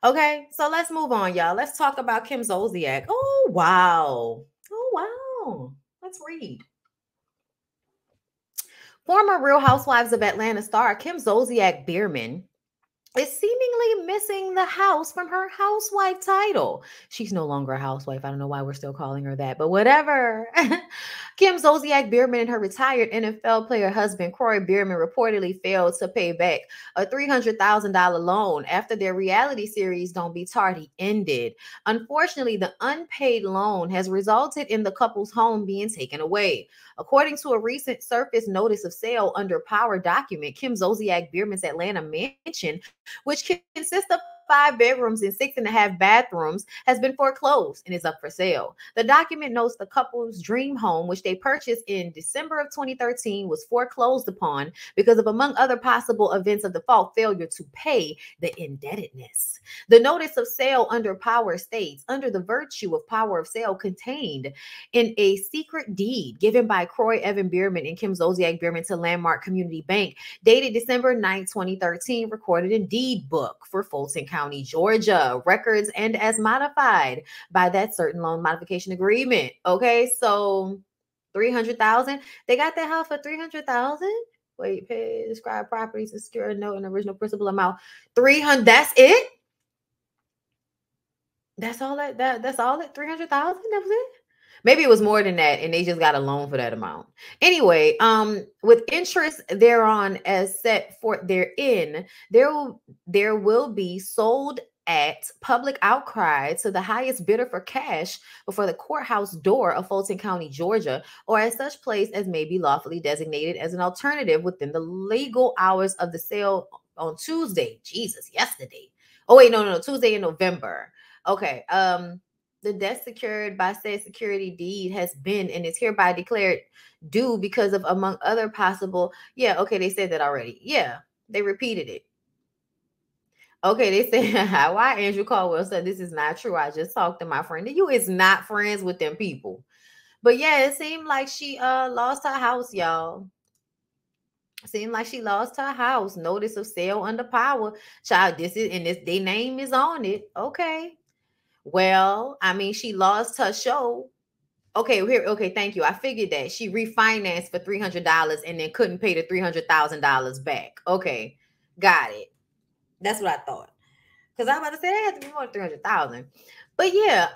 Okay, so let's move on, y'all. Let's talk about Kim Zolciak. Oh, wow. Oh, wow. Let's read. Former Real Housewives of Atlanta star Kim Zolciak Biermann is seemingly missing the house from her housewife title. She's no longer a housewife. I don't know why we're still calling her that, but whatever. Kim Zolciak Biermann and her retired NFL player husband, Corey Biermann, reportedly failed to pay back a $300,000 loan after their reality series Don't Be Tardy ended. Unfortunately, the unpaid loan has resulted in the couple's home being taken away. According to a recent surface notice of sale under Power document, Kim Zolciak Biermann's Atlanta mansion, which consists of 5 bedrooms and 6.5 bathrooms, has been foreclosed and is up for sale. The document notes the couple's dream home, which they purchased in December of 2013, was foreclosed upon because of, among other possible events of default, failure to pay the indebtedness. The notice of sale under Power states, under the virtue of power of sale contained in a secret deed given by Croy Evan Biermann and Kim Zolciak Biermann to Landmark Community Bank, dated December 9, 2013, recorded in deed book for Fulton County, Georgia, records and as modified by that certain loan modification agreement. Okay, so 300,000. They got that house for 300,000. Wait, pay, describe properties, secure a note and original principal amount. 300. That's it. That's all that's all that 300,000. That was it. Maybe it was more than that, and they just got a loan for that amount. Anyway, with interest thereon as set forth therein, there will be sold at public outcry to the highest bidder for cash before the courthouse door of Fulton County, Georgia, or at such place as may be lawfully designated as an alternative within the legal hours of the sale on Tuesday. Jesus, yesterday. Oh wait, no, Tuesday in November. Okay. The debt secured by said security deed has been and is hereby declared due because of, among other possible. Yeah, okay, they said that already. Yeah, they repeated it. Okay, they said why Andrew Caldwell said this is not true. I just talked to my friend. You is not friends with them people. But yeah, it seemed like she lost her house, y'all. Seemed like she lost her house. Notice of sale under Power. Child, this is and this their name is on it. Okay. Well, I mean, she lost her show. Okay, here. Okay, thank you. I figured that she refinanced for $300 and then couldn't pay the $300,000 back. Okay, got it. That's what I thought. Because I was about to say they had to be more than 300,000. But yeah,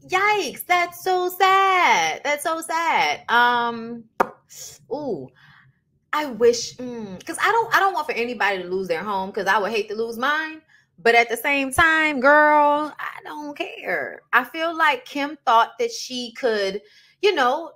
yikes! That's so sad. That's so sad. Ooh, I wish because I don't want for anybody to lose their home because I would hate to lose mine. But at the same time, girl, I don't care. I feel like Kim thought that she could,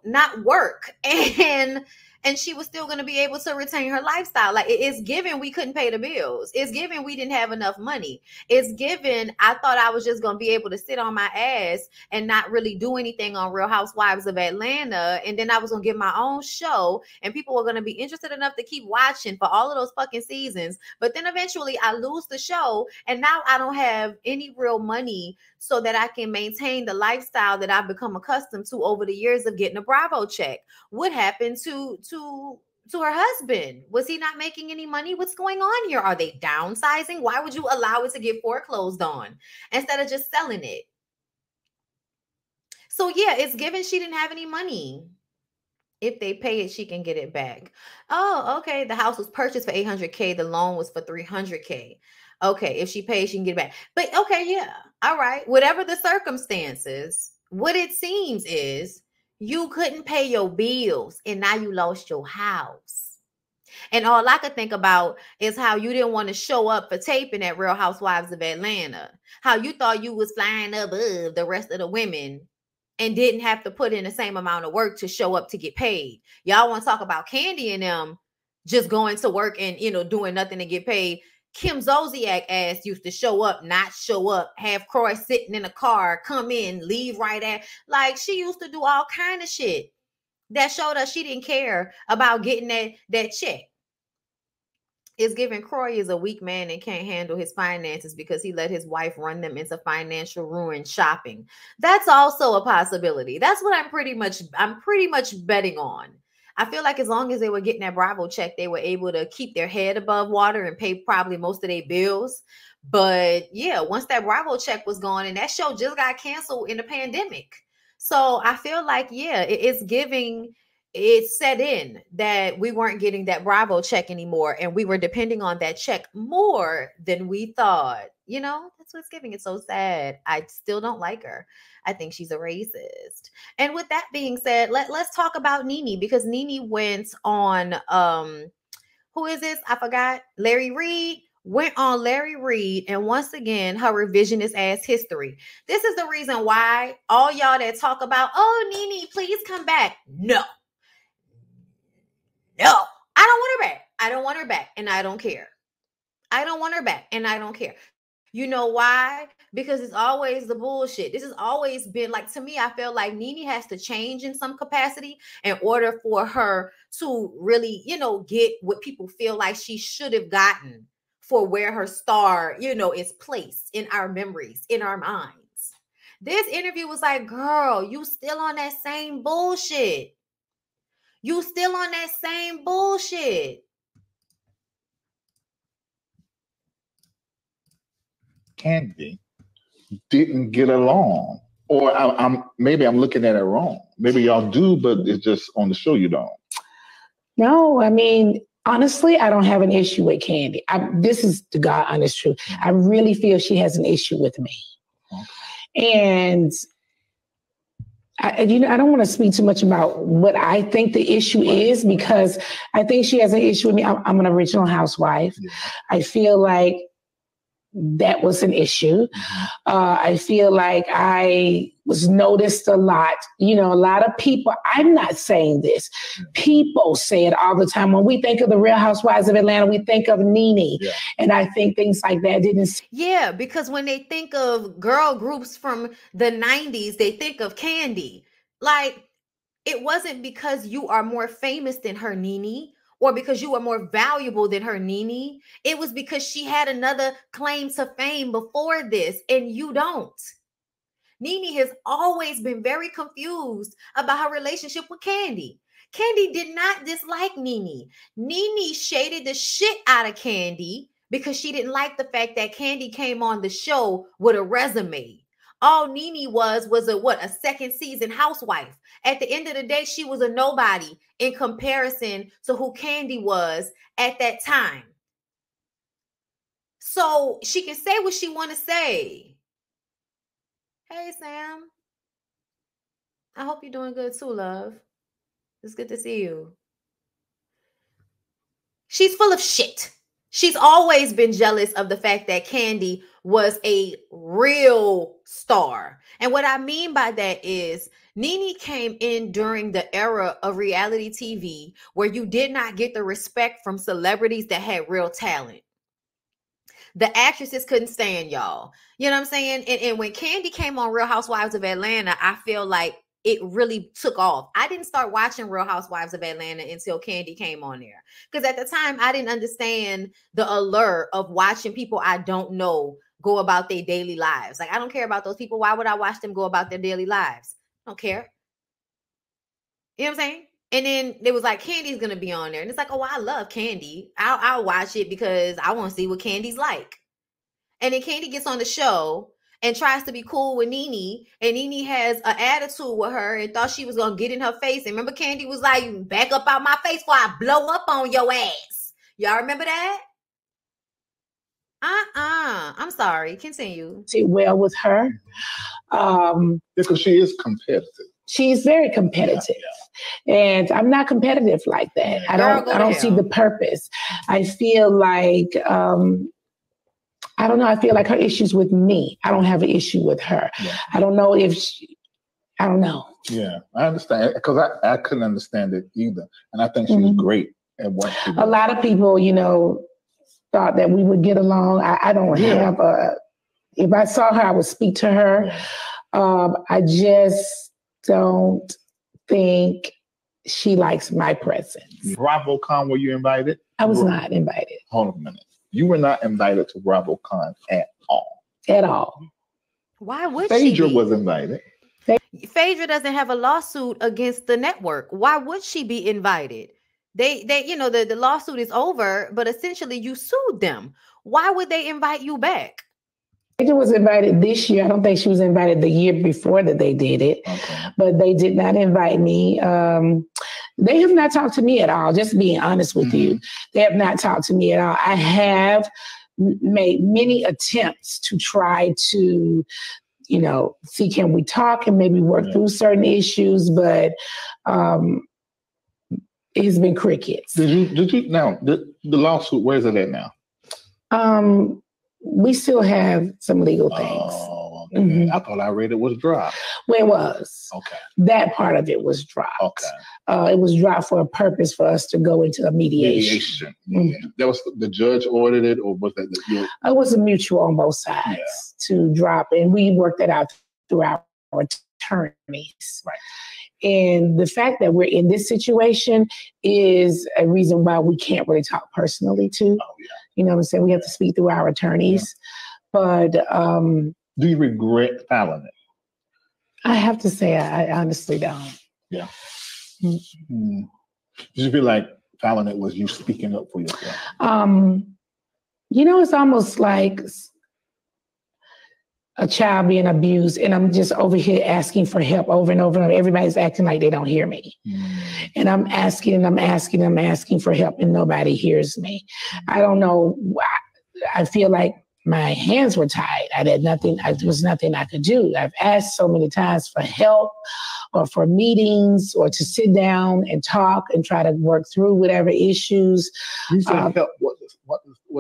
not work and she was still going to be able to retain her lifestyle. Like it's given we couldn't pay the bills. It's given we didn't have enough money. It's given I thought I was just going to be able to sit on my ass and not really do anything on Real Housewives of Atlanta. And then I was going to get my own show and people were going to be interested enough to keep watching for all of those fucking seasons. But then eventually I lose the show and now I don't have any real money so that I can maintain the lifestyle that I've become accustomed to over the years of getting a Bravo check. What happened to her husband? Was he not making any money? What's going on here? Are they downsizing? Why would you allow it to get foreclosed on instead of just selling it? So yeah, it's given she didn't have any money. If they pay it, she can get it back. Oh, okay. The house was purchased for 800K. The loan was for 300K. Okay, if she pays, she can get it back. But okay, yeah. All right. Whatever the circumstances, what it seems is you couldn't pay your bills and now you lost your house. And all I could think about is how you didn't want to show up for taping at Real Housewives of Atlanta. How you thought you was flying above the rest of the women and didn't have to put in the same amount of work to show up to get paid. Y'all want to talk about Candy and them just going to work and, doing nothing to get paid. Kim Zolciak ass used to show up, not show up, have Croy sitting in a car, come in, leave right at. Like she used to do all kind of shit that showed us she didn't care about getting that check. It's given Croy is a weak man and can't handle his finances because he let his wife run them into financial ruin shopping. That's also a possibility. That's what I'm pretty much betting on. I feel like as long as they were getting that Bravo check, they were able to keep their head above water and pay probably most of their bills. But yeah, once that Bravo check was gone, and that show just got canceled in the pandemic. So I feel like, yeah, it's giving, it set in that we weren't getting that Bravo check anymore. And we were depending on that check more than we thought. You know, that's what's giving. It's so sad. I still don't like her. I think she's a racist. And with that being said, let's talk about Nene, because Nene went on, who is this? I forgot. Larry Reed went on Larry Reed, and once again, her revisionist ass history. This is the reason why all y'all that talk about, oh, Nene, please come back. No. No. I don't want her back. I don't want her back, and I don't care. I don't want her back, and I don't care. You know why? Because it's always the bullshit. This has always been like, to me, I feel like Nene has to change in some capacity in order for her to really, you know, get what people feel like she should have gotten for where her star, you know, is placed in our memories, in our minds. This interview was like, girl, you still on that same bullshit. You still on that same bullshit. Kandi didn't get along, or maybe I'm looking at it wrong. Maybe y'all do, but it's just on the show you don't. No, I mean, honestly, I don't have an issue with Kandi. This is the God honest truth. I really feel she has an issue with me, and I don't want to speak too much about what I think the issue is, because I think she has an issue with me. I'm an original housewife. Yeah. I feel like that was an issue. I feel like I was noticed a lot. You know, a lot of people, I'm not saying this, people say it all the time. When we think of the Real Housewives of Atlanta, we think of Nene. Yeah. And I think things like that didn't. Yeah, because when they think of girl groups from the 90s, they think of Kandi. Like, it wasn't because you are more famous than her, Nene, or because you are more valuable than her, Nene. It was because she had another claim to fame before this, and you don't. Nene has always been very confused about her relationship with Kandi. Kandi did not dislike Nene. Nene shaded the shit out of Kandi because she didn't like the fact that Kandi came on the show with a resume. All Nene was a second season housewife. At the end of the day, she was a nobody in comparison to who Kandi was at that time. So she can say what she want to say. Hey, Sam. I hope you're doing good too, love. It's good to see you. She's full of shit. She's always been jealous of the fact that Kandi was a real star. And what I mean by that is Nene came in during the era of reality TV where you did not get the respect from celebrities that had real talent. The actresses couldn't stand y'all. You know what I'm saying? And when Kandi came on Real Housewives of Atlanta, I feel like it really took off. I didn't start watching Real Housewives of Atlanta until Kandi came on there. Because at the time, I didn't understand the allure of watching people I don't know go about their daily lives. Like, I don't care about those people. Why would I watch them go about their daily lives? I don't care. You know what I'm saying? And then it was like, Kandi's going to be on there. And it's like, oh, I love Kandi. I'll watch it because I want to see what Kandi's like. And then Kandi gets on the show and tries to be cool with Nene. And Nene has an attitude with her and thought she was going to get in her face. And remember, Kandi was like, back up out my face before I blow up on your ass. Y'all remember that? I'm sorry. Continue. Well with her. Because she is competitive. She's very competitive. Yeah. And I'm not competitive like that. I don't see the purpose. I feel like, I don't know. I feel like her issue's with me. I don't have an issue with her. Yeah. I don't know if I don't know. Yeah, I understand. Because I couldn't understand it either. And I think she was great at what she did. A lot of people, you know, thought that we would get along. I don't have if I saw her, I would speak to her. Yeah. I just don't think she likes my presence. BravoCon, were you invited? I was not invited. Hold on a minute. You were not invited to BravoCon at all. At all. Why would SEDURE she? Was invited. Phaedra doesn't have a lawsuit against the network. Why would she be invited? They, you know, the lawsuit is over, but essentially you sued them. Why would they invite you back? Phaedra was invited this year. I don't think she was invited the year before that they did it, but they did not invite me. They have not talked to me at all, just being honest with you. They have not talked to me at all. I have made many attempts to try to, you know, see, can we talk and maybe work through certain issues, but it's been crickets. Did you now, the lawsuit, where is it at now? We still have some legal things. Oh, okay. I thought I read it was dropped. Well, it was. Okay. That part of it was dropped. Okay. It was dropped for a purpose for us to go into a mediation. Yeah. That was the judge ordered it, or was that it was a mutual on both sides to drop, and we worked that out through our attorneys. Right. And the fact that we're in this situation is a reason why we can't really talk personally too. Oh, yeah. You know what I'm saying? We have to speak through our attorneys. Yeah. But do you regret filing it? I have to say I honestly don't. Yeah. Did you feel like filing it was you speaking up for yourself? You know, it's almost like a child being abused, and I'm just over here asking for help over and over and over. Everybody's acting like they don't hear me. And I'm asking for help, and nobody hears me. I don't know. I feel like my hands were tied. There was nothing I could do. I've asked so many times for help or for meetings or to sit down and talk and try to work through whatever issues. You said help. What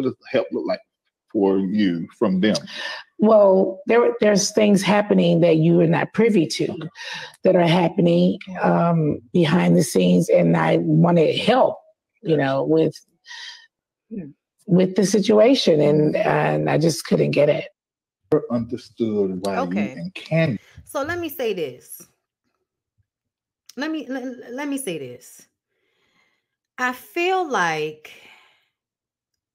does help look like for you from them? Well, there's things happening that you are not privy to that are happening behind the scenes, and I wanted help, you know, with the situation, and I just couldn't get it. Understood why you and Candy. So let me say this. Let me say this. I feel like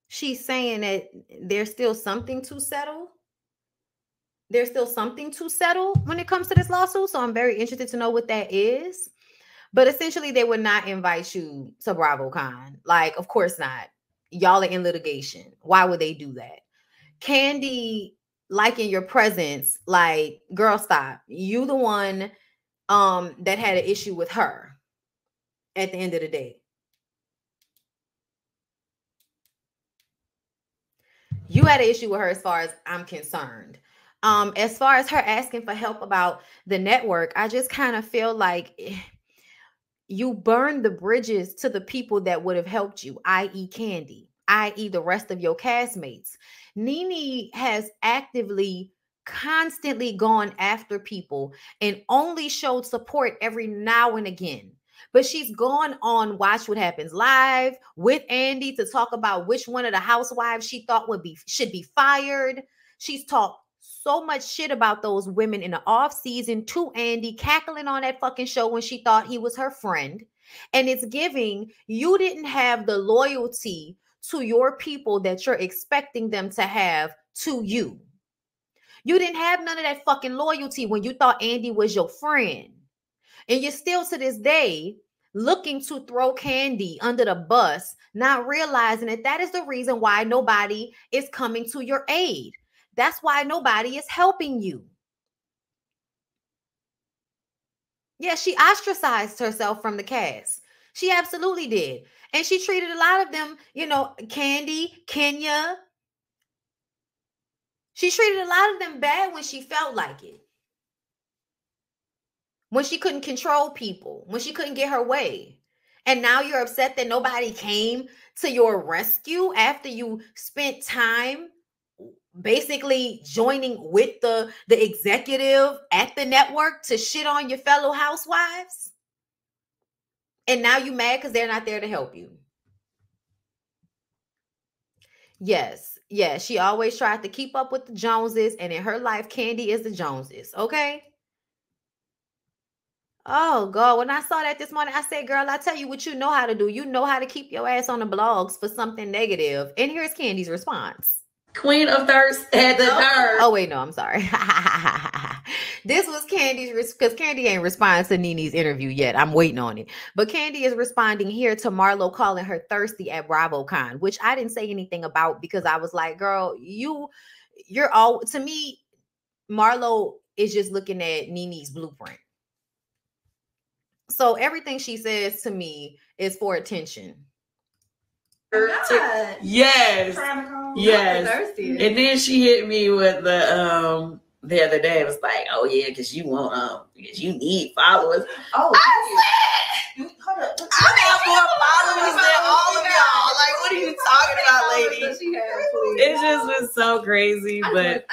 she's saying that there's still something to settle. There's still something to settle when it comes to this lawsuit. So I'm very interested to know what that is. But essentially, they would not invite you to BravoCon. Like, of course not. Y'all are in litigation. Why would they do that? Candy, like in your presence, like, girl, stop. You the one that had an issue with her at the end of the day. You had an issue with her as far as I'm concerned. As far as her asking for help about the network, I just kind of feel like you burned the bridges to the people that would have helped you, i.e. Candy, i.e. the rest of your castmates. Nene has actively, constantly gone after people and only showed support every now and again. But she's gone on Watch What Happens Live with Andy to talk about which one of the housewives she thought should be fired. She's talked so much shit about those women in the off season to Andy, cackling on that fucking show when she thought he was her friend. And it's giving, you didn't have the loyalty to your people that you're expecting them to have to you. You didn't have none of that fucking loyalty when you thought Andy was your friend. And you're still to this day looking to throw Candy under the bus, not realizing that that is the reason why nobody is coming to your aid. That's why nobody is helping you. Yeah, she ostracized herself from the cast. She absolutely did. And she treated a lot of them, you know, Candy, Kenya. She treated a lot of them bad when she felt like it. When she couldn't control people, when she couldn't get her way. And now you're upset that nobody came to your rescue after you spent time basically joining with the executive at the network to shit on your fellow housewives. And now you mad because they're not there to help you. Yes, she always tried to keep up with the Joneses, and in her life, Candy is the Joneses, okay? Oh, God, when I saw that this morning, I said, girl, I tell you what you know how to do. You know how to keep your ass on the blogs for something negative. And here's Candy's response. Queen of Thirst had the nerve. Oh wait, no, I'm sorry. This was Candy's, because Candy ain't responded to Nene's interview yet. I'm waiting on it. But Candy is responding here to Marlo calling her thirsty at BravoCon, which I didn't say anything about because I was like, girl, you're all, to me, Marlo is just looking at Nene's blueprint. So everything she says to me is for attention. Yes. And then she hit me with the other day. It was like, oh yeah, because you want because you need followers. Oh, I said, hold up. I have more followers than all of y'all. Like, what are you talking about, lady? It just was so crazy. But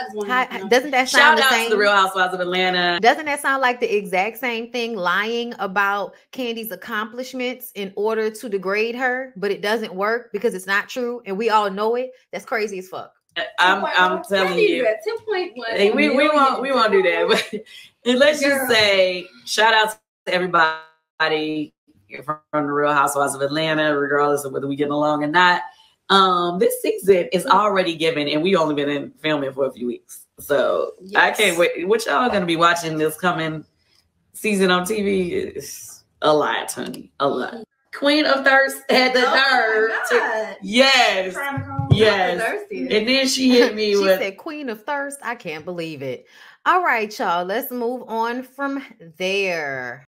doesn't that sound shout the out same? to the Real Housewives of Atlanta? Doesn't that sound like the exact same thing? Lying about Candy's accomplishments in order to degrade her, but it doesn't work because it's not true, and we all know it. That's crazy as fuck. I'm telling you, 10.1. We won't do that. But let's just say shout out to everybody from the Real Housewives of Atlanta, regardless of whether we get along or not. This season is already given, and we only been in filming for a few weeks, so yes. I can't wait. What y'all gonna be watching this coming season on TV is a lot, honey, a lot. Queen of Thirst had the nerve to, yes. And then she hit me with, she said, Queen of Thirst. I can't believe it. All right, y'all, let's move on from there.